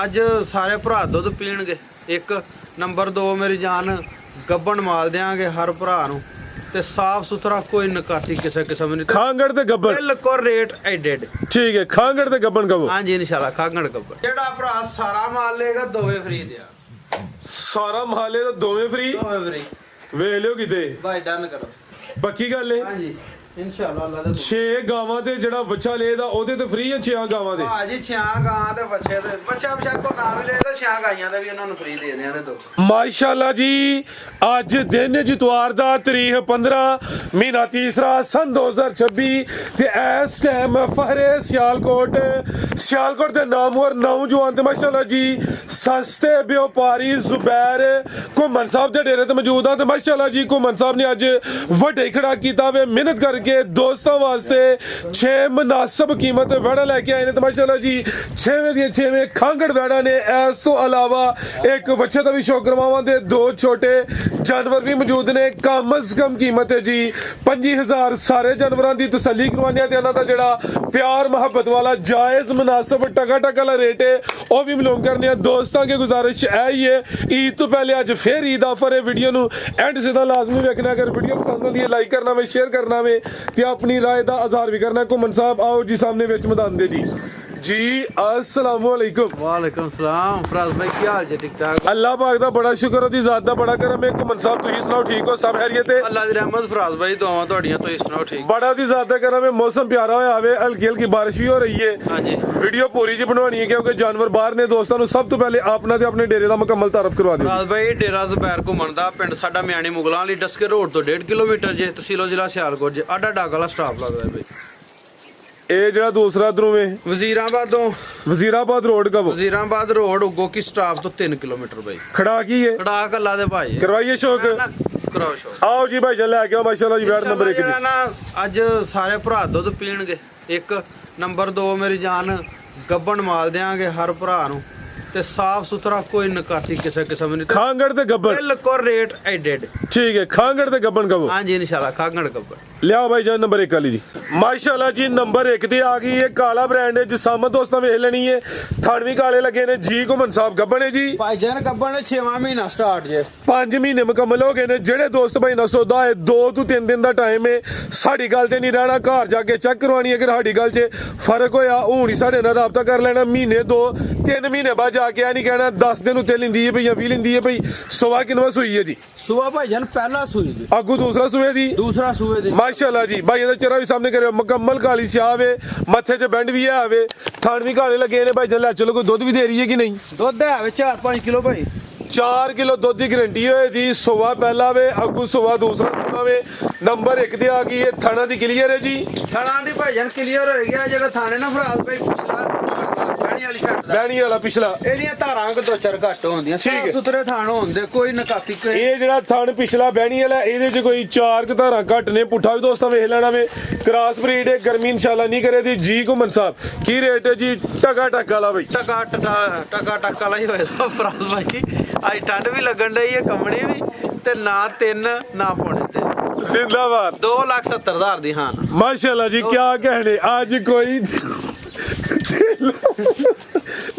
ਅੱਜ ਸਾਰੇ ਭਰਾ ਦੁੱਧ ਪੀਣਗੇ। ਇੱਕ ਨੰਬਰ 2 ਮੇਰੀ ਜਾਨ ਗੱਬਣ ਮਾਲ ਦਿਆਂਗੇ ਹਰ ਭਰਾ ਨੂੰ ਤੇ ਸਾਫ ਸੁਥਰਾ, ਕੋਈ ਨਕਾਤੀ ਕਿਸੇ ਕਿਸਮ ਨਹੀਂ। ਖਾਂਗੜ ਤੇ ਗੱਬਣ ਬਿਲਕੁਲ ਰੇਟ ਐਡਡ। ਠੀਕ ਹੈ, ਖਾਂਗੜ ਤੇ ਗੱਬਣ ਕਹੋ। ਹਾਂਜੀ ਇਨਸ਼ਾਅੱਲਾ ਖਾਂਗੜ ਗੱਬਣ। ਜਿਹੜਾ ਭਰਾ ਸਾਰਾ ਮਾਲ ਲੇਗਾ ਦੋਵੇਂ ਫ੍ਰੀ ਦਿਆ। ਸਾਰਾ ਮਹਾਲੇ ਤਾਂ ਦੋਵੇਂ ਫ੍ਰੀ ਫ੍ਰੀ ਵੇਖ ਲਿਓ ਕਿਤੇ ਭਾਈ ਡਨ ਕਰੋ। ਪੱਕੀ ਗੱਲ ਏ। ਹਾਂਜੀ ਇਨਸ਼ਾਅੱਲਾ ਅੱਲਾ ਦਾ 6 ਗਾਵਾਂ ਤੇ ਜਿਹੜਾ ਬੱਚਾ ਲੇਦਾ ਉਹਦੇ ਤੇ ਫ੍ਰੀ ਹੈ 6 ਗਾਵਾਂ ਦੇ। ਭਾਜੀ 6 ਗਾਂ ਤੇ ਬੱਚੇ ਤੇ ਬੱਚਾ ਬਸ਼ੱਕ ਨਾ ਵੀ ਲੈ ਤਾਂ 6 ਗਾਈਆਂ ਦਾ ਵੀ ਉਹਨਾਂ ਨੂੰ ਫ੍ਰੀ ਦੇ ਦਿਆਂਗੇ ਦੋ। ਮਾਸ਼ਾਅੱਲਾ ਜੀ ਅੱਜ ਦਿਨ ਜਿਤਵਾਰ ਦਾ ਤਾਰੀਖ 15 ਮਹੀਨਾ ਤੀਸਰਾ ਸਨ 2026 ਤੇ ਇਸ ਟਾਈਮ ਫਹਰੇ ਸਿਆਲਕੋਟ ਦੇ ਨਾਮਵਰ ਨੌਜਵਾਨ ਤੇ ਮਾਸ਼ਾਅੱਲਾ ਜੀ ਸਸਤੇ ਵਪਾਰੀ ਜ਼ੁਬੈਰ ਘੁੰਮਣ ਸਾਹਿਬ ਦੇ ਡੇਰੇ ਤੇ ਮੌਜੂਦ ਆ ਤੇ ਮਾਸ਼ਾਅੱਲਾ ਜੀ ਘੁੰਮਣ ਸਾਹਿਬ ਨੇ ਅੱਜ ਵੱਡੇ ਖੜਾ ਕੀਤਾ ਵੇ ਮਿਹਨਤ ਕਰਕੇ ਦੋਸਤਾਂ ਵਾਸਤੇ 6 ਮੁਨਾਸਬ ਕੀਮਤ ਵੜਾ ਲੈ ਕੇ ਆਏ ਨੇ ਤੇ ਮਾਸ਼ਾਅੱਲਾ ਜੀ 6ਵੇਂ ਦੀਆਂ 6ਵੇਂ ਖਾਂਗੜ ਵੜਾ ਨੇ। ਇਸ ਤੋਂ ਇਲਾਵਾ ਇੱਕ ਬੱਚੇ ਦਾ ਵੀ ਸ਼ੌਕ ਕਰਵਾਵਾਂ ਦੇ 2 ਛੋਟੇ ਜਾਨਵਰ ਵੀ ਮੌਜੂਦ ਨੇ। ਕਮ ਸੇ ਕਮ ਕੀਮਤ ਹੈ ਜੀ 25000। ਸਾਰੇ ਜਾਨਵਰਾਂ ਦੀ ਤਸੱਲੀ ਕਰਵਾਉਂਦੇ ਆ ਤੇ ਇਹਨਾਂ ਦਾ ਜਿਹੜਾ ਪਿਆਰ ਮੁਹੱਬਤ ਵਾਲਾ ਜਾਇਜ਼ ਮੁਨਾਸਬ ਟਕਾ ਵਾਲਾ ਰੇਟ ਹੈ ਉਹ ਵੀ ਮਾਲੂਮ ਕਰਨੇ ਆ। ਦੋਸਤਾਂ की गुजारिश है ही है ईद तो पहले अज फिर ईद ऑफर है। वीडियो नु एंड सीधा लाजमी देखना। अगर वीडियो पसंद होती है लाइक करना वे शेयर करना वे ते अपनी राय दा इजहार भी करना। घुमन साहब आओ जी सामने विच मैदान दे जी अस्सलाम वालेकुम। वालेकुम सलाम फराज भाई की हाल जे? ठीक ठाक अल्लाह पाक दा बड़ा शुक्र होती ज़ात दा बड़ा करम है। घुमन साहब तुसी सुनाओ ठीक हो? सब खैरियत है? अल्लाह दी रहमत फराज भाई दुआवां तोड़ियां तुसी सुनाओ ठीक? बड़ा दी ज़ात दा करम है। मौसम प्यारा होया वे हल्की हल्की बारिश भी हो रही है। हां जी वीडियो पूरी जी बनवानी है क्योंकि जानवर बाहर ने। दोस्तों नु सब तो पहले अपना ते अपने डेरे दा मुकम्मल तारफ करवा दियो। फराज भाई डेरा ज़ुबैर घुमन दा पिंड साडा मियाणी मुगलां वाली डस्के रोड तो 1.5 किलोमीटर जे तहसील जिला सियालकोट जे आडा डाक वाला स्टॉप लगदा है भाई। ਇਹ ਜਿਹੜਾ ਦੂਸਰਾ ਇਧਰੋਂ ਵੇ वजीराबाद रोड का वो वजीराबाद रोड उगो की स्टॉप तो 3 किलोमीटर भाई। खड़ा की है खड़ा कल्ला दे भाई करवाइए शौक कराओ शौक। आओ जी भाई चल लेके आओ माशाल्लाह जी। बैठ नंबर 1 ਜਿਹੜਾ ਨਾ ਅੱਜ ਸਾਰੇ ਭਰਾ ਦੁੱਧ ਪੀਣਗੇ। ਇੱਕ ਨੰਬਰ 2 ਮੇਰੀ ਜਾਨ ਗੱਬਣ ਮਾਲ ਦਿਆਂਗੇ ਹਰ ਭਰਾ ਨੂੰ ਤੇ ਸਾਫ ਸੁਥਰਾ, ਕੋਈ ਨਕਾਤੀ ਕਿਸੇ ਕਿਸਮ ਨਹੀਂ। ਖਾਂਗੜ ਤੇ ਗੱਬਣ ਬਿਲਕੁਲ ਰੇਟ ਐਡਡ। ठीक है, खांगड़ ते गब्बन का वो। हाँ जी इंशाल्लाह खांगड़ गब्बन। लियाओ भाई जान नंबर 1 वाली जी। माशाल्लाह जी नंबर 1 ते आ गई है काला ब्रांड है जिसामत दोस्तों वेख लेनी है। थानवी काले लगे ने जी। घुमन साहब गब्बन है जी भाईजान गब्बन 6वां महीना स्टार्ट जे 5 महीने मुकम्मल हो गए ने। जेड़े दोस्त भाई ना सौदा है 2 ਤੋਂ 3 दिन ਦਾ टाइम है। साडी गल ते नहीं रहना, घर जाके चेक करवानी है। अगर साडी गल च फर्क होया हुण ही साडे नाल राबता कर लेना। महीने 2 3 महीने बाद जाके आ नहीं कहना 10 दिन उत्ते लिंदी है भई या 20 लिंदी है भई। सुबह किनवा सुई है जी? सुबह भाईजान पहला सुई जी, अगू दूसरा सुए दी, दूसरा सुए दी। माशाल्लाह जी भाई ਇਹਦਾ ਚਿਹਰਾ ਵੀ ਸਾਹਮਣੇ ਕਰਿਓ। ਮੁਕੰਮਲ ਕਾਲੀ ਸਿਆਹ ਵੇ, ਮੱਥੇ 'ਚ ਬੈਂਡ ਵੀ ਹੈ ਵੇ, ਥਣ ਵੀ ਕਾਲੇ ਲੱਗੇ ਨੇ ਭਾਈ। ਲੈ ਚਲੋ ਕੋਈ ਦੁੱਧ ਵੀ ਦੇ ਰਹੀ ਹੈ ਕਿ ਨਹੀਂ? ਦੁੱਧ ਹੈ 4-5 ਕਿਲੋ ਭਾਈ। 4 ਕਿਲੋ ਦੁੱਧ ਦੀ ਗਰੰਟੀ ਹੋਏ ਦੀ। ਸੁਬਾ ਪਹਿਲਾ ਵੇ, ਅਗੂ ਸੁਬਾ ਦੂਸਰਾ ਸੁਣਾ ਵੇ। ਨੰਬਰ 1 ਤੇ ਆ ਗਈ ਹੈ। ਥਣਾ ਦੀ ਕਲੀਅਰ ਹੈ ਜੀ? ਥਣਾ ਦੀ ਭਾਈਜਾਨ ਕਲੀਅਰ ਹੋ ਗਿਆ। ਜਿਹੜਾ ਥਾਣੇ ਨਾ ਫਰਾਜ਼ ਭਾਈ ਪਿਛਲਾ ਬਹਿਣੀ ਵਾਲੀ ਛੱਡ ਦਾ ਬਹਿਣੀ ਵਾਲਾ ਪਿਛਲਾ ਇਹਦੀਆਂ ਧਾਰਾਂ ਕੋ 2-4 ਘੱਟ ਹੁੰਦੀਆਂ। ਸਾਫ ਸੁਥਰੇ ਥਾਣ ਹੁੰਦੇ, ਕੋਈ ਨਕਾਤੀ। ਇਹ ਜਿਹੜਾ ਥਣ ਪਿਛਲਾ ਬਹਿਣੀ ਵਾਲਾ ਇਹਦੇ 'ਚ ਕੋਈ 4 ਧਾਰਾਂ ਘੱਟ ਨੇ। ਪੁੱਠਾ ਵੀ ਦੋਸਤਾਂ ਵੇਖ ਲੈਣਾ ਵੇ। ਕ੍ਰਾਸ ਬਰੀਡ ਹੈ, ਗਰਮੀ ਇਨਸ਼ਾਅੱਲਾ ਨਹੀਂ ਕਰੇ ਦੀ ਜੀ। ਘੁਮਨ ਸਾਹਿਬ ਕੀ ਰੇਟ ਹੈ ਜੀ? ਟਕਾ ਵਾਲਾ ਬਈ ਟਕਾ ਵਾਲਾ ਹੀ ਹੋਏਗਾ ਫਰਾਜ਼ ਭਾਈ। ਅੱਜ ਠੰਡ ਵੀ ਲੱਗਣ ਡਈ ਹੈ, ਕੰਬਣੀ ਵੀ ਤੇ ਨਾ 3 ਨਾ ਪੌਣੇ 3। ਜ਼ਿੰਦਾਬਾਦ। 2,70,000 ਦੀ। ਹਾਂ माशाल्लाह जी क्या कहने आज कोई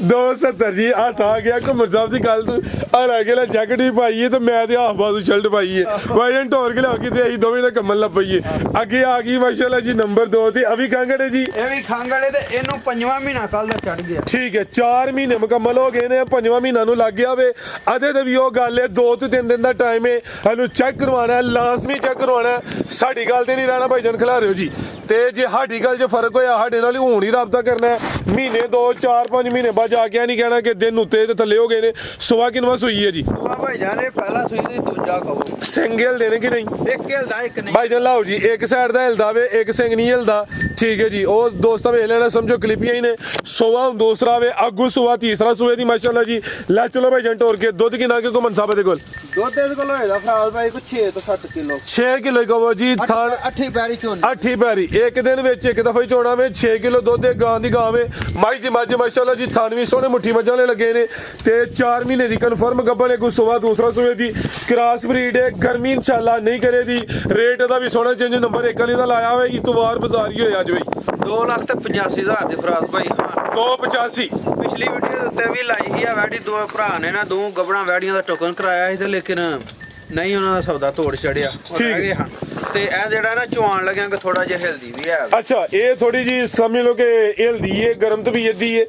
270 जी हस आ गया। घुमन साहब की गल तो अला जैकेट भी पाई है तो मैं हाफ बाजू शर्ट पाई है। भाई टोर के लिया के अं दोवें कमल लग पईए। अगे आ गई माशाल्लाह जी नंबर 2 ते अभी खांगड़ है जी। ਇਹ ਵੀ ਖਾਂਗੜੇ ਤੇ ਇਹਨੂੰ 5ਵਾਂ ਮਹੀਨਾ ਕੱਲ ਦਾ ਚੜ ਗਿਆ। ठीक है 4 महीने मुकम्मल हो गए ने। 5वां महीना नु लग गया वे। अदे ते भी वो गल है 2 ਤੋਂ 3 दिन का टाइम है। हनु चेक करवाना है, लाजमी चेक करवाना है। साडी गल ते नहीं रहना भाईजान खिला रहे हो जी। ते जे साडी गल च फर्क होया साडे नाल हुण ही राबता करना है। महीने 2 4 5 महीने बाद जाके नहीं कहना कि दिन उत्ते ते थल्ले हो गए ने। सुबह किनवा सुई है जी? ਸੁਬਾ ਭਾਈਜਾਨ ਇਹ ਪਹਿਲਾ ਸੂਈ ਦੀ ਦੂਜਾ ਕਹੋ। सिंगल देने की नहीं? ਇੱਕ ਹਿਲਦਾ ਇੱਕ ਨਹੀਂ भाईजान लाओ जी। एक साइड दा हिलदा वे, एक सिंग नहीं हिलदा। ठीक है जी। और दोस्तों वेख लेना समझो क्लिपियां ही ने। सुबह दूसरा वे, अगू सुबह तीसरा सुबह दी माशाल्लाह जी। लै चलो भाईजान टोर के दुध किना के घुमन साहब दे कोल? ਦੁੱਧ ਇਹਦੇ ਕੋਲ ਹੋਏਗਾ ਫਰਾਜ਼ ਭਾਈ ਕੋ 6 ਤੋਂ 7 ਕਿਲੋ। 6 ਕਿਲੋ ਕਹੋ ਜੀ। ਥਾਣ 8 ਪੈਰੀ ਚੋਣ 8 ਪੈਰੀ ਇੱਕ ਦਿਨ ਵਿੱਚ ਇੱਕ ਦਫਾ ਹੀ ਚੋਣਾ ਵੇ। 6 ਕਿਲੋ ਦੁੱਧ ਦੇ ਗਾਂ ਦੀ ਗਾਂ ਵੇ। ਮੱਝ ਦੀ ਮੱਝ ਮਾਸ਼ਾਅੱਲਾ ਜੀ। ਥਾਣ ਵੀ ਸੋਹਣੇ ਮੁੱਠੀ ਮੱਝਾਂ ਵਾਲੇ ਲੱਗੇ ਨੇ ਤੇ 4 ਮਹੀਨੇ ਦੀ ਕਨਫਰਮ ਗੱਭਣ ਹੈ। ਕੋਈ ਸੁਬਹ ਦੂਸਰਾ ਸੁਬਹ ਦੀ ਕ੍ਰਾਸ ਬਰੀਡ ਹੈ। ਗਰਮੀ ਇਨਸ਼ਾਅੱਲਾ ਨਹੀਂ ਕਰੇ ਦੀ। ਰੇਟ ਦਾ ਵੀ ਸੋਹਣਾ ਚੇਂਜ। ਨੰਬਰ 1 ਵਾਲੀ ਦਾ ਲਾਇਆ ਹੋਇਆ ਇਤਵਾਰ ਬਾਜ਼ਾਰ ਹੀ ਹੋਇਆ ਅੱਜ ਬਈ। 2,85,000 ਦੀ ਫਰਾਦ ਭਾਈ। ਹਾਂ 285 ਪਿਛਲੀ ਵੀਡੀਓ ਦੇ ਉੱਤੇ ਵੀ ਲਾਈ ਸੀ ਆ ਵੈੜੀ। ਦੋ ਭਰਾ ਨੇ ਨਾ ਦੋ ਗੱਬਣਾ ਵੈੜੀਆਂ ਦਾ ਟੋਕਨ ਕਰਾਇਆ ਸੀ ਤੇ ਲੇਕਿਨ ਨਹੀਂ ਉਹਨਾਂ ਦਾ ਸੌਦਾ ਤੋੜ ਛੜਿਆ ਰਹਿ ਗਏ। ਹਾਂ ਤੇ ਇਹ ਜਿਹੜਾ ਨਾ ਚਵਾਣ ਲੱਗਿਆ ਕਿ ਥੋੜਾ ਜਿਹਾ ਹਿਲਦੀ ਵੀ ਹੈ। ਅੱਛਾ ਇਹ ਥੋੜੀ ਜੀ ਸਮਝ ਲਓ ਕਿ ਹਿਲਦੀ ਏ, ਗਰਮ ਤਬੀਅਤ ਦੀ ਏ,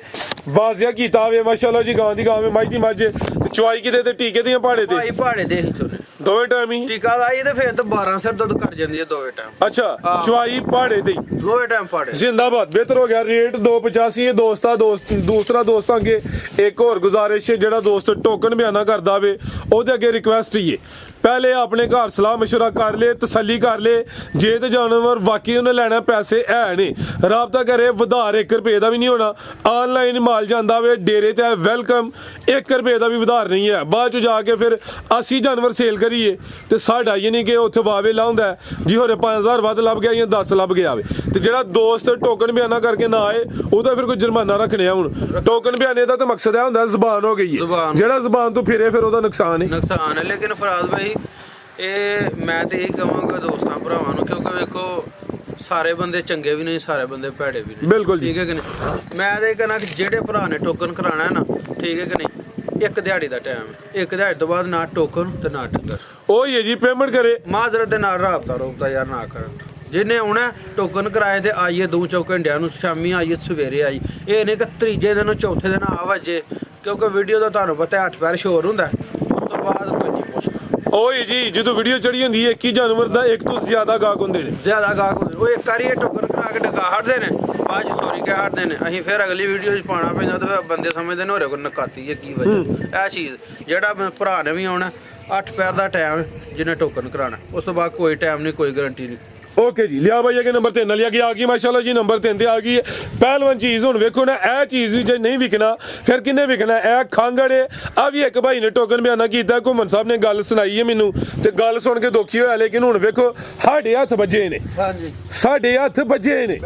ਵਾਜ਼ਿਆ ਕੀਤਾ ਹੋਵੇ ਮਾਸ਼ਾਅੱਲਾ ਜੀ। ਗਾਂ ਦੀ ਗਾਂ ਵੇ, ਮੱਝ ਦੀ ਮੱਝ। ਤੇ ਚਵਾਈ ਕਿਤੇ ਤੇ ਟੀਕੇ ਦੀਆਂ ਪਹਾੜੇ ਤੇ ਭਾਈ ਪਹਾੜੇ ਦੇ ਹੀ ਚੋਲੇ ਦੋਵੇਂ ਟਾਈਮ ਹੀ ਟੀਕਾ ਲਾਈ ਤੇ ਫਿਰ ਤਾਂ 12 ਸਿਰ ਦੁੱਧ ਕਰ ਜਾਂਦੀ ਹੈ ਦੋਵੇਂ ਟਾਈਮ। ਅੱਛਾ ਚਵਾਈ ਪਹਾੜੇ ਤੇ ਹੀ ਦੋਵੇਂ ਟਾਈਮ ਪਹਾੜੇ। ਜ਼ਿੰਦਾਬਾਦ। ਬਿਹਤਰ ਹੋ ਗਿਆ ਰੇਟ 285 ਹੈ ਦੂਸਰਾ ਦੋਸਤਾਂ ਅੱਗੇ ਇੱਕ ਹੋਰ ਗੁਜ਼ਾਰਿਸ਼, ਜਿਹੜਾ ਦੋਸਤ ਟੋਕਨ ਬਿਆਨਾ ਕਰਦਾ ਵੇ ਉਹਦੇ ਅੱਗੇ ਰਿਕਵੈਸਟ ਹੀ ਹੈ, ਪਹਿਲੇ ਆਪਣੇ ਘਰ ਸਲਾਹ ਮਸ਼ਵਰਾ ਕਰ ਲੈ, ਤਸੱਲੀ ਕਰ ਲੈ। ਜੇ ਤੇ ਜਾਨਵਰ ਵਾਕਈ ਉਹਨੇ ਲੈਣਾ, ਪੈਸੇ ਹੈ ਨੇ, ਰਾਬਤਾ ਕਰੇ। ਵਧਾਰ 1 ਰੁਪਏ ਦਾ ਵੀ ਨਹੀਂ ਹੋਣਾ। ਆਨਲਾਈਨ ਮਾਲ ਜਾਂਦਾ ਵੇ ਡੇਰੇ ਤੇ ਵੈਲਕਮ, 1 ਰੁਪਏ ਦਾ ਵੀ ਵਧਾਰ ਨਹੀਂ ਹੈ। ਬਾਅਦ ਚ ਜਾ ਕੇ ਫਿਰ ਅਸੀਂ ਜਾਨਵਰ ਸੇਲ ਕਰੀਏ ਤੇ ਸਾਡਾ ਇਹ ਨਹੀਂ ਕਿ ਉੱਥੇ ਵਾਵੇ ਲਾਉਂਦਾ ਜੀ ਹੋਰੇ 5,000 ਵੱਧ ਲੱਭ ਗਿਆ ਜਾਂ 10 ਲੱਭ ਗਿਆ ਵੇ। ਤੇ ਜਿਹੜਾ ਦੋਸਤ ਟੋਕਨ ਬਿਆਨਾ ਕਰਕੇ ਨਾ ਆਏ ਉਹਦਾ ਫਿਰ ਕੋਈ ਜੁਰਮਾਨਾ ਰੱਖਣੇ ਆ। ਹੁਣ ਟੋਕਨ ਬਿਆਨੇ ਦਾ ਤਾਂ ਮਕਸਦ ਇਹ ਹੁੰਦਾ ਜ਼ਬਾਨ ਹੋ ਗਈ ਹੈ, ਜਿਹੜਾ ਜ਼ਬਾਨ ਤੋਂ ਫਿਰੇ ਫਿਰ ਉਹਦਾ ਨੁਕਸਾਨ ਹੈ। ਲੇਕਿਨ ਫਰਾਜ਼ ਭਾਈ ਇਹ ਮੈਂ ਤੇ ਇਹ ਕਹਾਂਗਾ ਦੋਸਤਾਂ ਭਰਾਵਾਂ ਨੂੰ, ਕਿਉਂਕਿ ਵੇਖੋ ਸਾਰੇ ਬੰਦੇ ਚੰਗੇ ਵੀ ਨਹੀਂ, ਸਾਰੇ ਬੰਦੇ ਭੈੜੇ ਵੀ ਨਹੀਂ। ਬਿਲਕੁਲ ਠੀਕ ਹੈ ਕਿ ਨਹੀਂ। ਮੈਂ ਤੇ ਇਹ ਕਹਿਣਾ ਕਿ ਜਿਹੜੇ ਭਰਾ ਨੇ ਟੋਕਨ ਕਰਾਉਣਾ ਹੈ ਨਾ, ਠੀਕ ਹੈ ਕਿ ਨਹੀਂ, 1 ਦਿਹਾੜੀ ਦਾ ਟਾਈਮ ਹੈ। 1 ਦਿਹਾੜੀ ਤੋਂ ਬਾਅਦ ਨਾ ਟੋਕਨ ਤੇ ਨਾ ਟਿਕਟ। ਉਹੀ ਹੈ ਜੀ, ਪੇਮੈਂਟ ਕਰੇ। ਮਾਜ਼ਰਤ ਦੇ ਨਾਲ ਰਾਬਤਾ ਯਾਰ ਨਾ ਕਰਨ। ਜਿਹਨੇ ਆਉਣਾ ਟੋਕਨ ਕਰਾਏ ਤੇ ਆਈਏ 2-4 ਘੰਟਿਆਂ ਨੂੰ, ਸ਼ਾਮੀ ਆਈਏ ਸਵੇਰੇ ਆਈ। ਇਹ ਨਹੀਂ ਕਿ ਤੀਜੇ ਦਿਨ ਚੌਥੇ ਦਿਨ ਆ ਵਜੇ, ਕਿਉਂਕਿ ਵੀਡੀਓ ਦਾ ਤੁਹਾਨੂੰ ਪਤਾ 8 ਪੈਰ ਸ਼ੋਰ ਹੁੰਦਾ, ਉਸ ਤੋਂ ਬਾਅਦ ਕੋਈ ਨਹੀਂ ਪੁੱਛਦਾ। ਓਏ ਜੀ ਜਦੋਂ ਵੀਡੀਓ ਚੜੀ ਹੁੰਦੀ ਹੈ ਇੱਕ ਹੀ ਜਾਨਵਰ ਦਾ ਇੱਕ ਤੋਂ ਜ਼ਿਆਦਾ ਗਾਹਕ ਹੁੰਦੇ ਨੇ। ਜ਼ਿਆਦਾ ਗਾਹਕ ਹੁੰਦੇ ਉਹ ਇੱਕ ਵਾਰੀ ਟੋਕਨ ਕਰਾ ਕੇ ਡਕਾ ਹਟਦੇ ਨੇ, ਬਾਅਦ ਚ ਸੌਰੀ ਕਹਿ ਹਟਦੇ ਨੇ। ਅਸੀਂ ਫਿਰ ਅਗਲੀ ਵੀਡੀਓ 'ਚ ਪਾਉਣਾ ਪੈਂਦਾ ਤੇ ਫਿਰ ਬੰਦੇ ਸਮਝਦੇ ਨੇ ਹੋਰੇ ਕੋਲ ਨਕਾਤੀ ਹੈ ਕੀ ਵਜ੍ਹਾ। ਇਹ ਚੀਜ਼ ਜਿਹੜਾ ਭਰਾ ਨੇ ਵੀ ਆਉਣਾ 8 ਪੈਰ ਦਾ ਟਾਈਮ ਜਿਹਨੇ ਟੋਕਨ ਕਰਾਉਣਾ, ਉਸ ਤੋਂ ਬਾਅਦ ਕੋਈ ਟਾਈਮ ਨਹੀਂ, ਕੋਈ ਗਾਰੰਟੀ ਨਹੀਂ। ਓਕੇ ਜੀ ਲਿਆ ਭਾਈ ਅਗੇ ਨੰਬਰ 3 ਲਿਆ ਆ ਗਈ ਮਾਸ਼ਾਅੱਲਾ ਜੀ। ਨੰਬਰ 3 ਤੇ ਆ ਗਈ ਹੈ ਪਹਿਲਵਾਨ ਚੀਜ਼। ਹੁਣ ਵੇਖੋ ਨਾ ਇਹ ਚੀਜ਼ ਵੀ ਜੇ ਨਹੀਂ ਵਿਕਣਾ ਫਿਰ ਕਿੰਨੇ ਵਿਕਣਾ। ਇਹ ਖਾਂਗੜ ਹੈ। ਆ ਵੀ ਇੱਕ ਭਾਈ ਨੇ ਟੋਕਨ ਬਿਆਨਾ ਕੀਤਾ, ਘੁੰਮਣ ਸਾਹਿਬ ਨੇ ਗੱਲ ਸੁਣਾਈ ਹੈ ਮੈਨੂੰ ਤੇ ਗੱਲ ਸੁਣ ਕੇ ਦੁਖੀ ਹੋਇਆ। ਲੇਕਿਨ ਹੁਣ ਵੇਖੋ ਸਾਡੇ ਹੱਥ ਵੱਜੇ ਨੇ। ਹਾਂਜੀ ਸਾਡੇ ਹੱਥ ਵੱਜੇ ਨੇ।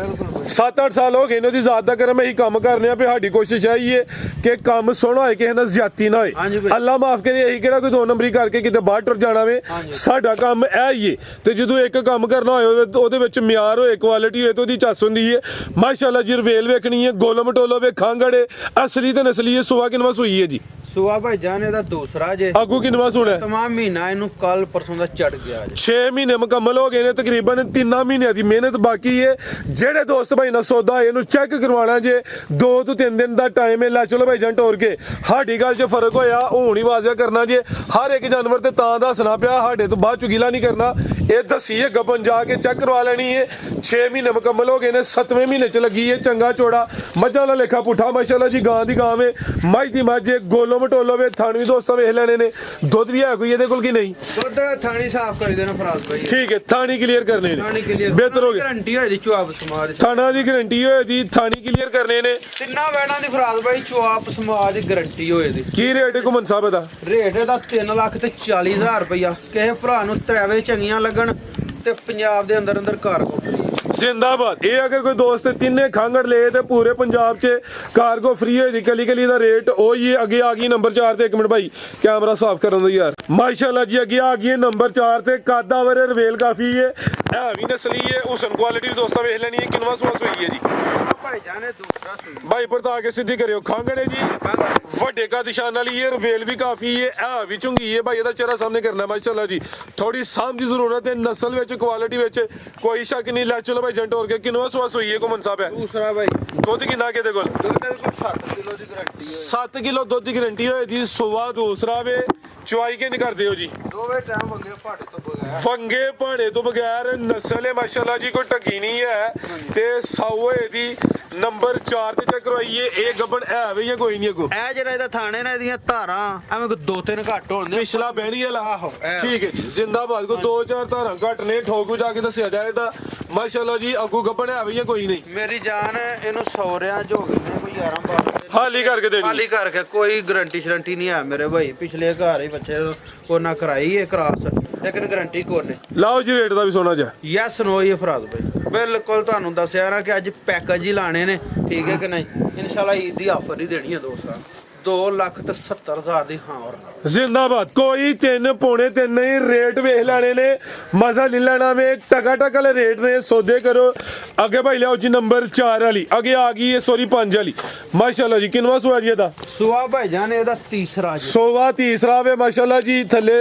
7-8 ਸਾਲ ਹੋ ਗਏ ਨੇ ਉਹਦੀ ਜ਼ਾਤ ਦਾ ਕਰਮ। ਅਸੀਂ ਕੰਮ ਕਰਨੇ ਆ ਵੀ ਸਾਡੀ ਕੋਸ਼ਿਸ਼ ਆਈ ਹੈ ਕਿ ਕੰਮ ਸੋਹਣਾ ਹੋਏ, ਕਿਸੇ ਨਾਲ ਜ਼ਿਆਦਤੀ ਨਾ ਹੋਏ। ਅੱਲਾ ਮਾਫ ਕਰੇ, ਅਸੀਂ ਕਿਹੜਾ ਕੋਈ 2 ਨੰਬਰੀ ਕਰਕੇ ਕਿਤੇ ਬਾਹਰ ਟੁਰ ਜਾਣਾ ਵੇ। ਸਾਡਾ ਕੰਮ ਇਹ ਹੀ ਹੈ। ਤੇ ਜਦੋਂ ਇੱਕ ਕੰਮ ਕਰਨਾ ਹੋਏ ਉਹਦੇ ਵਿੱਚ ਮਿਆਰ ਹੋਏ, ਕੁਆਲਿਟੀ ਹੋਏ ਤੇ ਉਹਦੀ ਚੱਸ ਹੁੰਦੀ ਹੈ ਮਾਸ਼ਾਅੱਲਾ ਜੀ। ਰਵੇਲ ਵੇਖਣੀ ਹੈ, ਗੋਲਮ ਟੋਲੋ ਵੇ, ਖਾਂਗੜ ਹੈ, ਅਸਲੀ ਤੇ ਨਸਲੀ ਹੈ। ਸੁਆ ਕਿਨਵਾ ਸੂਈ ਹੈ ਜੀ? ਸੁਆ ਭਾਈ ਜਾਨ ਇਹਦਾ ਦੂਸਰਾ ਜੇ। ਆਗੂ ਕਿਨਵਾ ਸੁਣਾ? ਤਮਾਮ ਮਹੀਨਾ ਇਹਨੂੰ ਕੱਲ ਪਰਸੋਂ ਦਾ ਚੜ ਗਿਆ। 6 ਮਹੀਨੇ ਮੁਕੰਮਲ ਹੋ ਗਏ ਨੇ, ਤਕਰੀਬਨ 3 ਮਹੀਨਿਆਂ ਦੀ ਮਿਹਨਤ ਬਾਕੀ ਹੈ। ਜਿਹੜੇ ਦੋਸਤ ਭਾਈ ਨਾਲ ਸੌਦਾ ਇਹਨੂੰ ਚੈੱਕ ਕਰਵਾਉਣਾ ਜੇ 2 ਤੋਂ 3 ਦਿਨ ਦਾ ਟਾਈਮ ਹੈ। ਲੈ ਚਲੋ ਭਾਈ ਜਾਨ ਟੋਰ ਕੇ ਸਾਡੀ ਗੱਲ 'ਚ ਫਰਕ ਹੋਇਆ ਹੁਣ ਹੀ ਵਾਜ਼ਿਆ ਕਰਨਾ ਜੇ। ਹਰ ਇੱਕ ਜਾਨਵਰ ਤੇ ਤਾਂ ਦੱਸਣਾ ਪਿਆ, ਸਾਡੇ ਤੋਂ ਬਾਅਦ ਚੁਗੀਲਾ ਨਹੀਂ ਕਰਨਾ। ਇਹ ਦੱਸੀਏ ਗੱਬਨ ਜਾ ਕੇ ਚੈੱਕ ਕਰਵਾ ਲੈਣੀ ਹੈ। 6 ਮਹੀਨੇ ਮੁਕੰਮਲ ਹੋ ਗਏ ਨੇ, 7ਵੇਂ ਮਹੀਨੇ 'ਚ ਲੱਗੀ ਹੈ। ਚੰਗਾ ਚੋੜਾ ਮੱਝਾਂ ਦਾ ਲੇਖਾ ਪੁੱਠਾ ਮਾਸ਼ਾਅੱਲਾ ਜੀ। ਗਾਂ ਦੀ ਗਾਂ ਵੇ, ਮੱਝ ਦੀ ਮੱਝ, ਗੋਲੋ ਮਟੋਲੋ ਵੇ। ਥਣ ਵੀ ਦੋਸਤਾਂ ਵੇਖ ਲੈਣੇ ਨੇ। ਦੁੱਧ ਵੀ ਹੈ ਕੋਈ ਇਹਦੇ ਕੋਲ ਕਿ ਨਹੀਂ? ਦੁੱਧ ਥਾਣੀ ਸਾਫ਼ ਕਰੀ ਦੇਣਾ ਫਰਾਜ਼ ਭਾਈ। ਠੀਕ ਹੈ, ਥਾਣੀ ਕਲੀਅਰ ਕਰਨੇ ਨੇ। ਬਿਹਤਰ ਹੋ ਗਿਆ। ਗਾਰੰਟੀ ਹੋਈ ਦੀ ਚੁਆਪ ਸਮਾਜ। ਥਾਣਾ ਦੀ ਗਾਰੰਟੀ ਹੋਏ ਦੀ, ਥਾਣੀ ਕਲੀਅਰ ਕਰਨੇ ਨੇ। ਤਿੰਨਾਂ ਵੈੜਾਂ ਦੀ ਫਰਾਜ਼ ਭਾਈ ਚੁਆਪ ਸਮਾਜ ਦੀ ਗਾਰੰਟੀ ਹੋਏ ਦੀ। ਕੀ ਰੇਟ ਹੈ ਘੁੰਮਣ ਸਾਹਿਬ ਦਾ? ਰੇਟ ਇਹਦਾ 3,40,000 ਰੁਪਇਆ। ਕਿਸੇ ਭਰਾ ਨੂੰ ਤਰਾਵੇ ਚੰਗੀਆਂ ਲੱਗਣ ਤੇ ਪੰਜਾਬ ਦੇ ਅੰਦਰ ਕਾਰਗੋ ਫ੍ਰੀ। ਜ਼ਿੰਦਾਬਾਦ। ਇਹ ਅਗਰ ਕੋਈ ਦੋਸਤ ਤਿੰਨੇ ਖਾਂਗੜ ਲਏ ਤੇ ਪੂਰੇ ਪੰਜਾਬ 'ਚ ਕਾਰਗੋ ਫ੍ਰੀ ਹੋਈ ਦੀ। ਕਲੀ ਕਲੀ ਦਾ ਰੇਟ ਉਹੀ ਹੈ। ਅੱਗੇ ਆ ਗਈ ਨੰਬਰ 4 ਤੇ। 1 ਮਿੰਟ ਭਾਈ ਕੈਮਰਾ ਸਾਫ਼ ਕਰਨ ਦੋ ਯਾਰ। ਮਾਸ਼ਾਅੱਲਾ ਜੀ ਅੱਗੇ ਆ ਗਈ ਹੈ ਨੰਬਰ 4 ਤੇ। ਕਾਦਾਵਰ ਰਵੇਲ ਕਾਫੀ ਹੈ, ਇਹ ਵੀ ਨਸਲੀ ਹੈ। ਹੁਸਨ ਕੁਆਲਿਟੀ ਵੀ ਦੋਸਤਾਂ ਵੇਖ ਲੈਣੀ ਹੈ। ਕਿੰਨਵਾ ਸੂਆ ਸੂਈ ਹੈ ਜੀ? ਭਾਈ ਜਾਨੇ ਦੂਸਰਾ ਸੂਈ। ਭਾਈ ਪਰਤਾ ਕੇ ਸਿੱਧੀ ਕਰਿਓ। ਖਾਂਗੜ ਹੈ ਜੀ, ਵੱਡੇ ਕਾ ਨਿਸ਼ਾਨ ਵਾਲੀ ਹੈ। ਰਵੇਲ ਵੀ ਕਾਫੀ ਹੈ, ਇਹ ਵੀ ਚੁੰਗੀ ਹੈ। ਭਾਈ ਇਹਦਾ ਚਿਹਰਾ ਸਾਹਮਣੇ ਕਰਨਾ ਮਾਸ਼ਾਅੱਲਾ ਜੀ। ਥੋੜੀ ਸਾਂਭ ਦੀ ਜ਼ਰੂਰਤ ਹੈ। ਨਸਲ ਵਿੱਚ ਕੁਆਲਿਟੀ ਵਿੱਚ ਕੋਈ ਸ਼ੱਕ ਨਹੀਂ। ਲੈ ਚਲੋ ਭਾਈ ਜੰਟ ਹੋਰ ਕੇ ਕਿੰਨਵਾ ਸੂਆ ਸੂਈ ਹੈ ਘੁੰਮਣ ਸਾਹਿਬ? ਹੈ ਦੂਸਰਾ ਭਾਈ। ਦੁੱਧ ਕਿੰਨਾ ਕਿਹਦੇ ਕੋਲ? ਦੁੱਧ ਦੇ ਕੋਲ 7 ਕਿਲੋ ਦੀ ਗਾਰੰਟੀ ਹੈ। 7 ਕਿਲੋ ਦੁੱਧ ਦੀ ਗਾਰੰਟੀ ਹੋਏ ਦੀ। ਸੁਆ ਦੂਸਰਾ ਵੇ। ਚੁਆਈ ਕਿੰਨ ਕਰਦੇ ਹੋ ਜੀ? ਦੋਵੇਂ ਟਾਈਮ ਵੰਗੇ ਭਾੜੇ ਤੋਂ ਬਗੈਰ। ਵੰਗੇ ਭਾੜੇ ਤੋਂ ਬਗੈਰ ਨਸਲ ਹੈ ਮਾਸ਼ਾਅੱਲਾ ਜੀ। ਕੋਈ ਟੱਗੀ ਨਹੀਂ ਹੈ। ਤੇ ਸਾਊਏ ਦੀ ਨੰਬਰ 4 ਤੇ ਚੈੱਕ ਕਰਵਾਈਏ। ਇਹ ਗੱਬਣ ਹੈ ਵੀ ਜਾਂ ਕੋਈ ਨਹੀਂ ਅੱਗੋਂ? ਇਹ ਜਿਹੜਾ ਇਹਦਾ ਥਾਣੇ ਨੇ ਇਹਦੀਆਂ ਧਾਰਾਂ ਐਵੇਂ ਕੋਈ 2-3 ਘੱਟ ਹੋਣਗੇ। ਪਿਛਲਾ ਬਹਿਣੀ ਵਾਲਾ। ਆਹੋ ਠੀਕ ਹੈ ਜੀ। ਜ਼ਿੰਦਾਬਾਦ। ਕੋ 2-4 ਧਾਰਾਂ ਘੱਟ ਨੇ। ਠੋਕੂ ਜਾ ਕੇ ਦੱਸਿਆ ਜਾਏ ਤਾਂ ਮਾਸ਼ਾਅੱਲਾ ਜੀ ਅੱਗੂ ਗੱਬਣ ਹੈ ਵੀ ਜਾਂ ਕੋਈ ਨਹੀਂ? ਮੇਰੀ ਜਾਨ ਇਹਨੂੰ ਸੌਰਿਆਂ ਜੋ ਗਏ ਨੇ ਕੋਈ 11-12 ਹਾਲੀ ਕਰਕੇ ਦੇਣੀ। ਹਾਲੀ ਕਰਕੇ ਕੋਈ ਗਾਰੰਟੀ ਸ਼ਰੰਟੀ ਨਹੀਂ ਹੈ ਮੇਰੇ ਭਾਈ। ਪਿਛਲੇ ਘਰ ਹੀ ਬੱਚੇ ਕੋਨਾ ਕਰਾਈ ਹੈ ਕ੍ਰਾਸ, ਲੇਕਿਨ ਗਾਰੰਟੀ ਕੋਨੇ। ਲਾਓ ਜੀ ਰੇਟ ਦਾ ਵੀ ਸੋਨਾ ਜਾ। ਯੈਸ ਨੋ ਹੀ ਫਰਾਜ਼ ਭਾਈ। ਬਿਲਕੁਲ ਤੁਹਾਨੂੰ ਦੱਸਿਆ ਨਾ ਕਿ ਅੱਜ ਪੈਕੇਜ ਹੀ ਲਾਣੇ ਨੇ। ਠੀਕ ਹੈ ਕਿ ਨਹੀਂ? ਇਨਸ਼ਾਅੱਲਾ ਈਦ ਦੀ ਆਫਰ ਹੀ ਦੇਣੀ ਹੈ ਦੋਸਤਾਂ। 2,70,000 ਦੀ ਹਾਂ ਹੋਰ ਜ਼ਿੰਦਾਬਾਦ ਕੋਈ 3 ਪੌਣੇ 3 ਨਹੀਂ ਰੇਟ ਵੇਖ ਲੈਣੇ ਨੇ ਮਜ਼ਾ ਲੈ ਲੈਣਾ ਵੇ ਟਕਾ ਟਕ ਵਾਲੇ ਰੇਟ ਨੇ ਸੌਦੇ ਕਰੋ ਅੱਗੇ ਭਾਈ ਲਿਆਓ ਜੀ ਨੰਬਰ 4 ਵਾਲੀ ਅੱਗੇ ਆ ਗਈ ਹੈ ਸੌਰੀ 5 ਵਾਲੀ ਮਾਸ਼ਾਅੱਲਾ ਜੀ ਕਿੰਨਵਾ ਸੂਆ ਜੀ ਇਹਦਾ ਸੁਆ ਭਾਈ ਜਾਨ ਇਹਦਾ ਤੀਸਰਾ ਜੀ ਸੋਵਾ ਤੀਸਰਾ ਵੇ ਮਾਸ਼ਾਅੱਲਾ ਜੀ ਥੱਲੇ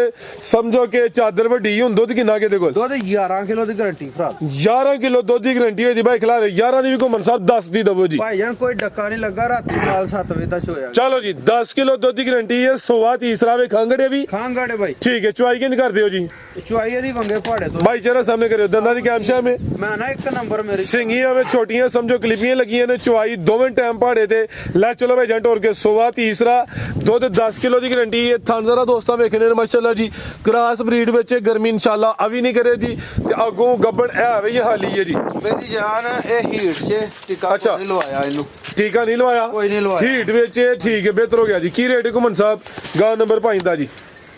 ਸਮਝੋ ਕਿ ਚਾਦਰ ਵੱਡੀ ਹੁਣ ਦੁੱਧ ਕਿੰਨਾ ਕਿਤੇ ਕੋਲ ਦੁੱਧ 11 ਕਿਲੋ ਦੀ ਗਾਰੰਟੀ ਭਰਾ 11 ਕਿਲੋ ਦੁੱਧ ਦੀ ਗਾਰੰਟੀ ਹੈ ਜੀ ਭਾਈ ਖਿਲਾ ਰਹੇ 11 ਦੀ ਵੀ ਘੁੰਮਣ ਸਾਹਿਬ 10 ਦੀ ਦਵੋ ਜੀ ਭਾਈ ਜਾਨ ਕੋਈ ਡੱਕਾ ਨਹੀਂ ਲੱਗਾ ਰਾਤੀ ਨਾਲ 7 ਵਜੇ ਤੱਕ ਹੋਇਆ ਚਲੋ ਜੀ 10 ਕਿਲੋ ਦੁੱਧ ਦੀ ਗਾਰੰਟੀ ਹੈ ਸੋਵਾ ਤੀਸਰਾ ਵੇ ਖਾਂਗੜੇ ਵੀ ਖਾਂਗਾੜੇ ਭਾਈ ਠੀਕ ਹੈ ਚੁਆਈ ਕਿੰਨ ਕਰ ਦਿਓ ਜੀ ਚੁਆਈ ਦੀ ਵੰਗੇ ਪਹਾੜੇ ਤੋਂ ਭਾਈ ਜਰਾ ਸਾਹਮਣੇ ਕਰਿਓ ਦੰਦਾਂ ਦੀ ਕੈਮਸ਼ਾ ਮੇ ਮੈਂ ਨਾ ਇੱਕ ਨੰਬਰ ਮੇਰੇ ਸਿੰਗੀਆਂ ਵੇ ਛੋਟੀਆਂ ਸਮਝੋ ਕਲਿੱਪੀਆਂ ਲੱਗੀਆਂ ਨੇ ਚੁਆਈ ਦੋਵੇਂ ਟਾਈਮ ਪਹਾੜੇ ਤੇ ਲੈ ਚਲੋ ਭਾਈ ਜੰਟ ਹੋਰ ਕੇ ਸੋਵਾ ਤੀਸਰਾ ਦੁੱਧ 10 ਕਿਲੋ ਦੀ ਗਾਰੰਟੀ ਹੈ ਥਣ ਜ਼ਰਾ ਦੋਸਤਾਂ ਵੇਖਣੇ ਨੇ ਮਾਸ਼ਾਅੱਲਾ ਜੀ ਕ੍ਰਾਸ ਬਰੀਡ ਵਿੱਚ ਗਰਮੀ ਇਨਸ਼ਾਅੱਲਾ ਅਵੀ ਨਹੀਂ ਕਰੇ ਜੀ ਤੇ ਅੱਗੋਂ ਗੱਬੜ ਐ ਵੇ ਇਹ ਹਾਲੀ ਹੈ ਜੀ ਮੇਰੀ ਜਾਨ ਇਹ ਹੀਟ 'ਚ ਟਿੱਕਾ ਅੱਛਾ। ਨਹੀਂ ਲਵਾਇਆ ਇਹਨੂੰ ਟੀਕਾ ਨਹੀਂ ਲਵਾਇਆ ਕੋਈ ਨਹੀਂ ਲਵਾਇਆ ਹੀਟ ਵਿੱਚ ਇਹ ਠੀਕ ਹੈ ਬਿਹਤਰ ਹੋ ਗਿਆ ਜੀ ਕੀ ਰੇਟ ਹੈ ਘੁੰਮਣ ਸਾਹਿਬ ਗਾਂ ਨੰਬਰ 5 ਦਾ ਜੀ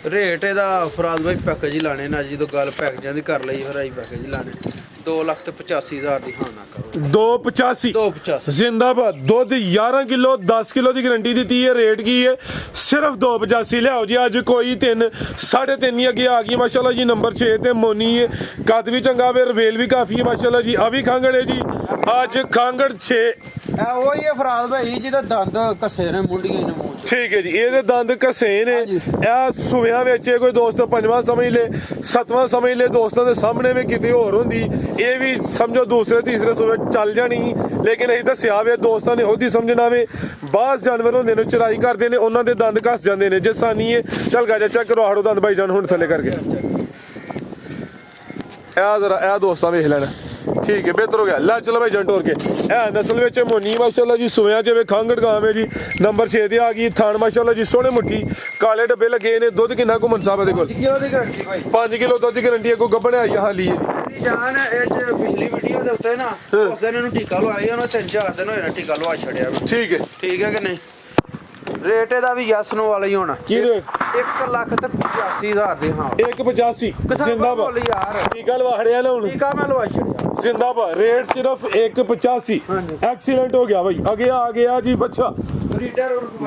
ਰੇਟ ਇਹਦਾ ਫਰਾਦ ਭਾਈ ਪੈਕੇਜ ਹੀ ਲਾਣੇ ਨਾ ਜਦੋਂ ਗੱਲ ਪੈਕੇਜਾਂ ਦੀ ਕਰ ਲਈ ਫਿਰ ਆਈ ਪੈਕੇਜ ਹੀ ਲਾਣੇ 2,85,000 ਦੀ ਹਾਂ ਨਾ ਕਰੋ 285 285 ਜ਼ਿੰਦਾਬਾਦ ਦੁੱਧ 11 ਕਿਲੋ 10 ਕਿਲੋ ਦੀ ਗਾਰੰਟੀ ਦਿੱਤੀ ਹੈ ਰੇਟ ਕੀ ਹੈ ਸਿਰਫ 285 ਲਿਆਓ ਜੀ ਅੱਜ ਕੋਈ 3 3.5 ਹੀ ਅੱਗੇ ਆ ਗਈ ਮਾਸ਼ਾਅੱਲਾ ਜੀ ਨੰਬਰ 6 ਤੇ ਮੋਨੀ ਹੈ ਕੱਦ ਵੀ ਚੰਗਾ ਵੇ ਰਵੇਲ ਵੀ ਕਾਫੀ ਹੈ ਮਾਸ਼ਾਅੱਲਾ ਜੀ ਆ ਵੀ ਖਾਂਗੜ ਹੈ ਜੀ ਅੱਜ ਖਾਂਗੜ 6 ਇਹ ਉਹੀ ਹੈ ਫਰਾਦ ਭਾਈ ਜਿਹਦਾ ਦੰਦ ਕੱਸੇ ਨੇ ਮੁੰਡੀਆਂ ਨੇ ਮੂੰਹ 'ਚ ਠੀਕ ਹੈ ਜੀ ਇਹਦੇ ਦੰਦ ਘਸੇ ਨੇ ਇਹ ਸੁਵਿਆਂ ਵਿੱਚ ਕੋਈ ਦੋਸਤ ਪੰਜਵਾਂ ਸਮਝ ਲੇ ਸੱਤਵਾਂ ਸਮਝ ਲੇ ਦੋਸਤਾਂ ਦੇ ਸਾਹਮਣੇ ਵੀ ਕਿਤੇ ਹੋਰ ਹੁੰਦੀ ਇਹ ਵੀ ਸਮਝੋ ਦੂਸਰੇ ਤੀਸਰੇ ਸੂਏ ਚੱਲ ਜਾਣੀ ਲੇਕਿਨ ਅਸੀਂ ਦੱਸਿਆ ਵੇ ਦੋਸਤਾਂ ਨੇ ਉਹਦੀ ਸਮਝਣਾ ਵੇ ਬਾਸ ਜਾਨਵਰ ਹੁੰਦੇ ਨੇ ਚਰਾਈ ਕਰਦੇ ਨੇ ਉਹਨਾਂ ਦੇ ਦੰਦ ਘਸ ਜਾਂਦੇ ਨੇ ਜੇ ਸਾਨੀ ਹੈ ਚੱਲ ਗਾ ਚੈੱਕ ਕਰੋ ਆੜੋ ਦੰਦ ਭਾਈ ਜਾਨ ਹੁਣ ਥੱਲੇ ਕਰਕੇ ਇਹ ਜ਼ਰਾ ਇਹ ਦੋਸਤਾਂ ਵੇਖ ਲੈਣਾ ਠੀਕ ਹੈ ਬਿਹਤਰ ਹੋ ਗਿਆ ਲੈ ਚਲੋ ਭਾਈ ਜੰਟ ਹੋਰ ਕੇ ਇਹ ਨਸਲ ਵਿੱਚ ਮੋਨੀ ਮਾਸ਼ਾਅੱਲਾ ਜੀ ਸੋਇਆ ਚ ਵੇ ਖਾਂਗੜ ਗਾਵੇਂ ਜੀ ਨੰਬਰ 6 ਤੇ ਆ ਗਈ ਥਾਣ ਮਾਸ਼ਾਅੱਲਾ ਜੀ ਸੋਹਣੇ ਮੁੱਠੀ ਕਾਲੇ ਡੱਬੇ ਲੱਗੇ ਨੇ ਦੁੱਧ ਕਿੰਨਾ ਘੁੰਮਣ ਸਾਹਿਬ ਦੇ ਕੋਲ 5 ਕਿਲੋ ਦੀ ਗਾਰੰਟੀ ਭਾਈ 5 ਕਿਲੋ ਦੁੱਧ ਦੀ ਗਾਰੰਟੀ ਹੈ ਕੋਈ ਗੱਬਣ ਆਈ ਹਾਲੀ ਹੈ ਮੇਰੀ ਜਾਨ ਇਹ 'ਚ ਪਿਛਲੀ ਵੀਡੀਓ ਦੇ ਉੱਤੇ ਨਾ ਉਸ ਦਿਨ ਇਹਨੂੰ ਟੀਕਾ ਲਵਾਇਆ ਉਹਨਾਂ 3-4 ਦਿਨ ਹੋਏ ਨਾ ਟੀਕਾ ਲਵਾ ਛੱਡਿਆ ਠੀਕ ਹੈ ਕਿ ਨਹੀਂ ਰੇਟ ਇਹਦਾ ਵੀ ਯਸ ਨੂੰ ਵਾਲਾ ਹੀ ਹੋਣਾ ਕੀ ਰੇਟ 1,85,000 ਦੀ ਹਾਂ 185 ਜ਼ਿੰਦਾਬਾਦ ਯਾਰ ਟੀਕਾ ਲਵਾੜਿਆ ਨਾ ਹੁਣ ਟੀਕਾ ਮੈਂ ਲਵਾ ਛੱਡਿਆ ਜ਼ਿੰਦਾਬਾਦ ਰੇਟ ਸਿਰਫ 185 ਐਕਸੀਲੈਂਟ ਹੋ ਗਿਆ ਭਾਈ ਅੱਗੇ ਆ ਗਿਆ ਜੀ ਬੱਚਾ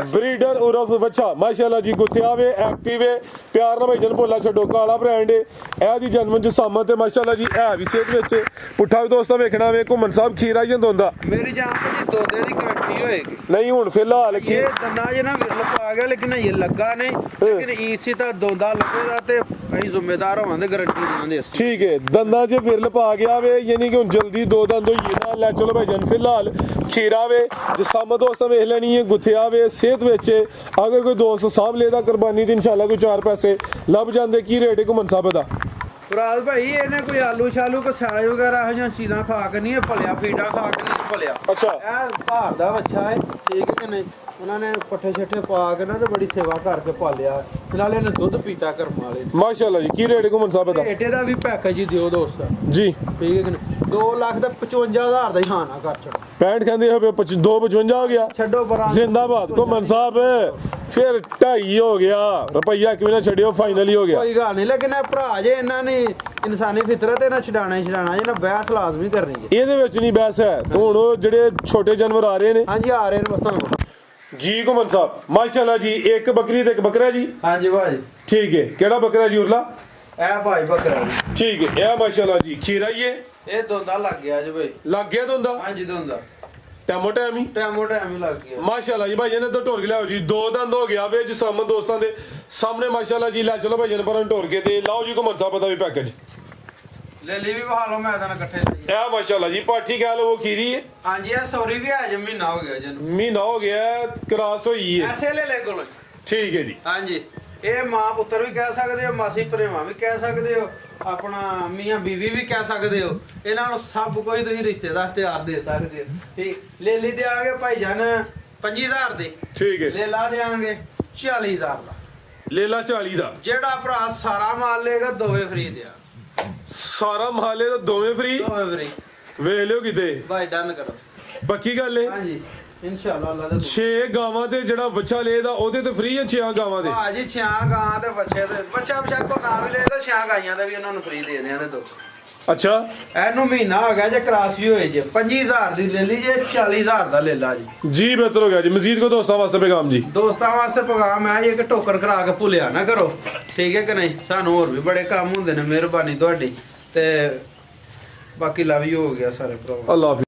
ਬਰੀਡਰ ਉਰਫ ਬੱਚਾ ਮਾਸ਼ਾਅੱਲਾ ਜੀ ਗੁੱਥਿਆ ਵੇ ਐਕਟਿਵ ਹੈ ਪਿਆਰ ਨਾਲ ਭਾਈ ਜਨ ਭੋਲਾ ਛੱਡੋ ਕਾਲਾ ਬ੍ਰਾਂਡ ਹੈ ਇਹ ਦੀ ਜਨਮ ਚ ਸਾਮਤ ਤੇ ਮਾਸ਼ਾਅੱਲਾ ਜੀ ਇਹ ਵੀ ਸਿਹਤ ਵਿੱਚ ਪੁੱਠਾ ਵੀ ਦੋਸਤਾਂ ਵੇਖਣਾ ਵੇ ਘੁੰਮਣ ਸਾਹਿਬ ਖੀਰਾ ਹੀ ਹੁੰਦਾ ਮੇਰੀ ਜਾਨ ਤੇ ਜੀ ਦੋਦੇ ਦੀ ਗਾਰੰਟੀ ਹੋਏਗੀ ਨਹੀਂ ਹੁਣ ਫਿਲਹਾਲ ਇਹ ਦੰਦਾ ਜੇ ਨਾ ਵਿਰਲ ਪਾ ਗਿਆ ਲੇਕਿਨ ਇਹ ਲੱਗਾ ਨਹੀਂ ਲੇਕਿਨ ਇਸੇ ਤਾਂ ਦੋਂਦਾ ਲੱਗੇਗਾ ਤੇ ਅਸੀਂ ਜ਼ਿੰਮੇਦਾਰ ਹੋਵਾਂਗੇ ਗਾਰੰਟੀ ਦੇਵਾਂਗੇ ਅਸੀਂ ਠੀਕ ਹੈ ਦੰਦਾਂ 'ਚ ਵਿਰਲ ਪਾ ਗਿਆ ਵੇ ਯਾਨੀ ਕਿ ਹੁਣ ਜਲਦੀ ਦੋ ਦੰਦ ਹੋਈਏ ਨਾ ਲੈ ਚਲੋ ਭਾਈ ਜਨ ਫਿਲਹਾਲ ਖੀਰਾ ਵੇ ਜਿਸਾਮ ਦੋਸਤਾਂ ਵੇਖ ਲੈਣੀ ਹੈ ਗੁੱਥਿਆ ਵੇ ਸਿਹਤ ਵਿੱਚ ਅਗਰ ਕੋਈ ਦੋਸਤ ਸਾਹਬ ਲੇਦਾ ਕੁਰਬਾਨੀ ਤੇ ਇਨਸ਼ਾਅੱਲਾ ਕੋਈ 4 ਪੈਸੇ ਲੱਭ ਜਾਂਦੇ ਕੀ ਰੇਟ ਹੈ ਘੁੰਮਣ ਸਾਹਿਬ ਦਾ ਫਰਾਦ ਭਾਈ ਇਹਨੇ ਕੋਈ ਆਲੂ ਸ਼ਾਲੂ ਕੋ ਸਾਲੇ ਵਗੈਰਾ ਇਹੋ ਜਿਹੀਆਂ ਚੀਜ਼ਾਂ ਖਾ ਕੇ ਨਹੀਂ ਭਲਿਆ ਫੀਡਾਂ ਖਾ ਕੇ ਨਹੀਂ ਭਲਿਆ ਅੱਛਾ ਇਹ ਭਾਰ ਦਾ ਬੱਚਾ ਹੈ ਠੀਕ ਹੈ ਕਿ ਨਹੀਂ ਉਹਨਾਂ ਨੇ ਪੱਠੇ ਛੱਠੇ ਪਾ ਕੇ ਨਾ ਤੇ ਬੜੀ ਸੇਵਾ ਕਰਕੇ ਪਾਲਿਆ ਨਾਲੇ ਇਹਨੇ ਦੁੱਧ ਪੀਤਾ ਕਰਮ ਵਾਲੇ ਨੇ ਮਾਸ਼ਾਅੱਲਾ ਜੀ ਕੀ ਰੇਟ ਹੈ ਘੁੰਮਣ ਸਾਹਿਬ ਦਾ ਰੇਟੇ ਦਾ ਵੀ ਪੈਕੇਜ ਹੀ ਦਿਓ ਦੋਸਤ ਜੀ ਠੀਕ ਹੈ ਕਿ ਨਹੀਂ 2,55,000 ਦਾ ਹੀ ਹਾਂ ਨਾ ਕਰ ਛੱਡੋ 65 ਕਹਿੰਦੇ ਹੋਵੇ 255 ਹੋ ਗਿਆ ਛੱਡੋ ਬਰਾਂ ਜ਼ਿੰਦਾਬਾਦ ਘੁੰਮਣ ਸਾਹਿਬ ਫਿਰ 2.5 ਹੋ ਗਿਆ ਰੁਪਈਆ ਕਿਵੇਂ ਨਾ ਛੱਡਿਓ ਫਾਈਨਲ ਹੀ ਹੋ ਗਿਆ ਕੋਈ ਗੱਲ ਨਹੀਂ ਲੇਕਿਨ ਇਹ ਭਰਾ ਜੇ ਇਹਨਾਂ ਨੇ ਇਨਸਾਨੀ ਫਿਤਰਤ ਇਹਨਾਂ ਛਡਾਣਾ ਹੀ ਛਡਾਣਾ ਜੇ ਨਾ ਬਹਿਸ ਲਾਜ਼ਮੀ ਕਰਨੀ ਹੈ ਇਹਦੇ ਵਿੱਚ ਨਹੀਂ ਬਹਿਸ ਹੈ ਹੁਣ ਉਹ ਜਿਹੜੇ ਛੋਟੇ ਜਾਨਵਰ ਆ ਰਹੇ ਨੇ ਹਾਂਜੀ ਆ ਰਹੇ ਨੇ ਬਸ ਤੁਹਾਨੂੰ ਜੀ ਘੁੰਮਣ ਸਾਹਿਬ ਮਾਸ਼ਾਅੱਲਾ ਜੀ ਇੱਕ ਬੱਕਰੀ ਤੇ ਇੱਕ ਬੱਕਰਾ ਜੀ ਹਾਂਜੀ ਭਾਈ ਠੀਕ ਹੈ ਕਿਹੜਾ ਬੱਕਰਾ ਜੀ ਉਰਲਾ ਇਹ ਭਾਈ ਬੱਕਰਾ ਠੀਕ ਹੈ ਇਹ ਮਾਸ਼ਾਅੱਲਾ ਜੀ ਖੀਰਾ ਹੀ ਹੈ ਇਹ ਦੋਂਦਾ ਲੱਗ ਗਿਆ ਜੀ ਭਾਈ ਲੱਗ ਗਿਆ ਦੋਂਦਾ ਹਾਂਜੀ ਦੋਂਦਾ ਟੈਮੋ ਟੈਮ ਹੀ ਟਾਈਮ ਹੀ ਲੱਗ ਗਿਆ ਮਾਸ਼ਾਅੱਲਾ ਜੀ ਭਾਈ ਇਹਨੇ ਤਾਂ ਢੋਰ ਕੇ ਲਿਆਓ ਜੀ ਦੋ ਦੰਦ ਹੋ ਗਿਆ ਵੇ ਜਿਸਮ ਦੋਸਤਾਂ ਦੇ ਸਾਹਮਣੇ ਮਾਸ਼ਾਅੱਲਾ ਜੀ ਲੈ ਚਲੋ ਭਾਈ ਜਨ ਪਰਾਂ ਢੋਰ ਕੇ ਤੇ ਲਾਓ ਜੀ ਘੁੰਮਣ ਸਾਹਿਬ ਦਾ ਵੀ ਪੈਕੇਜ ਲੈ ਲਈ ਵੀ ਬਹਾ ਲਓ ਮੈਂ ਤਾਂ ਇਕੱਠੇ ਲਈ ਇਹ ਮਾਸ਼ਾਅੱਲਾ ਜੀ ਪਾਠੀ ਕਹਿ ਲਓ ਉਹ ਖੀਰੀ ਹੈ ਹਾਂਜੀ ਇਹ ਸੌਰੀ ਵੀ ਆ ਜੇ ਮਹੀਨਾ ਹੋ ਗਿਆ ਜਨ ਮਹੀਨਾ ਹੋ ਗਿਆ ਕ੍ਰਾਸ ਹੋਈ ਹੈ ਐਸੇ ਲੈ ਕੋਲ ਠੀਕ ਹੈ ਜੀ ਹਾਂਜੀ ਇਹ ਮਾਂ ਪੁੱਤਰ ਵੀ ਕਹਿ ਸਕਦੇ ਹੋ ਮਾਸੀ ਭਰੇਵਾਂ ਵੀ ਕਹਿ ਸਕਦੇ ਹੋ ਆਪਣਾ ਮੀਆਂ ਬੀਵੀ ਵੀ ਕਹਿ ਸਕਦੇ ਹੋ ਇਹਨਾਂ ਨੂੰ ਸਭ ਕੋਈ ਤੁਸੀਂ ਰਿਸ਼ਤੇਦਾਰ ਤਿਆਰ ਦੇ ਸਕਦੇ ਹੋ ਠੀਕ ਲੈ ਲਈ ਦੇਾਂਗੇ ਭਾਈ ਜਾਨ 25,000 ਦੇ ਠੀਕ ਹੈ ਲੈ ਲਾ ਦੇਾਂਗੇ 40,000 ਦਾ ਲੇਲਾ 40 ਦਾ ਜਿਹੜਾ ਭਰਾ ਸਾਰਾ ਮਾਲ ਲੇਗਾ ਦੋਵੇਂ ਫ੍ਰੀ ਦਿਆ ਸਾਰਾ ਮਹਾਲੇ ਦਾ ਦੋਵੇਂ ਫ੍ਰੀ ਦੋਵੇਂ ਫ੍ਰੀ ਵੇਖ ਲਿਓ ਕਿਤੇ ਭਾਈ ਡਨ ਕਰੋ ਪੱਕੀ ਗੱਲ ਹੈ ਹਾਂਜੀ ਇਨਸ਼ਾਅੱਲਾ ਅੱਲਾ ਦਾ 6 ਗਾਵਾਂ ਤੇ ਜਿਹੜਾ ਬੱਚਾ ਲੇਦਾ ਉਹਦੇ ਤੇ ਫ੍ਰੀ ਹੈ 6 ਗਾਵਾਂ ਦੇ ਭਾਜੀ 6 ਗਾਂ ਤੇ ਬੱਚੇ ਤੇ ਬੱਚਾ ਕੋ ਨਾ ਵੀ ਲੈ ਤਾਂ 6 ਗਾਈਆਂ ਦਾ ਵੀ ਉਹਨਾਂ ਨੂੰ ਫ੍ਰੀ ਦੇ ਦਿਆਂ ਦੇ ਦੋ ਅੱਛਾ ਇਹਨੂੰ ਮਹੀਨਾ ਹੋ ਗਿਆ ਜੇ ਕ੍ਰਾਸ ਵੀ ਹੋਏ ਜੇ 25000 ਦੀ ਲੈ ਲਈ ਜੇ 40000 ਦਾ ਲੈ ਲਾ ਜੀ ਜੀ ਬਿਹਤਰ ਹੋ ਗਿਆ ਜੀ ਮਜ਼ੀਦ ਕੋ ਦੋਸਤਾਂ ਵਾਸਤੇ ਪੈਗਾਮ ਜੀ ਦੋਸਤਾਂ ਵਾਸਤੇ ਪੈਗਾਮ ਹੈ ਇਹ ਕਿ ਟੋਕਨ ਕਰਾ ਕੇ ਭੁੱਲਿਆ ਨਾ ਕਰੋ ਠੀਕ ਹੈ ਕਿ ਨਹੀਂ ਸਾਨੂੰ ਹੋਰ ਵੀ ਬੜੇ ਕੰਮ ਹੁੰਦੇ ਨੇ ਮਿਹਰਬਾਨੀ ਤੁਹਾਡੀ ਤੇ ਬਾਕੀ ਲਵ ਯੂ ਹੋ ਗਿਆ ਸਾਰੇ ਭਰਾਵਾਂ ਅੱਲਾਹ ਹਾਫਿਜ਼।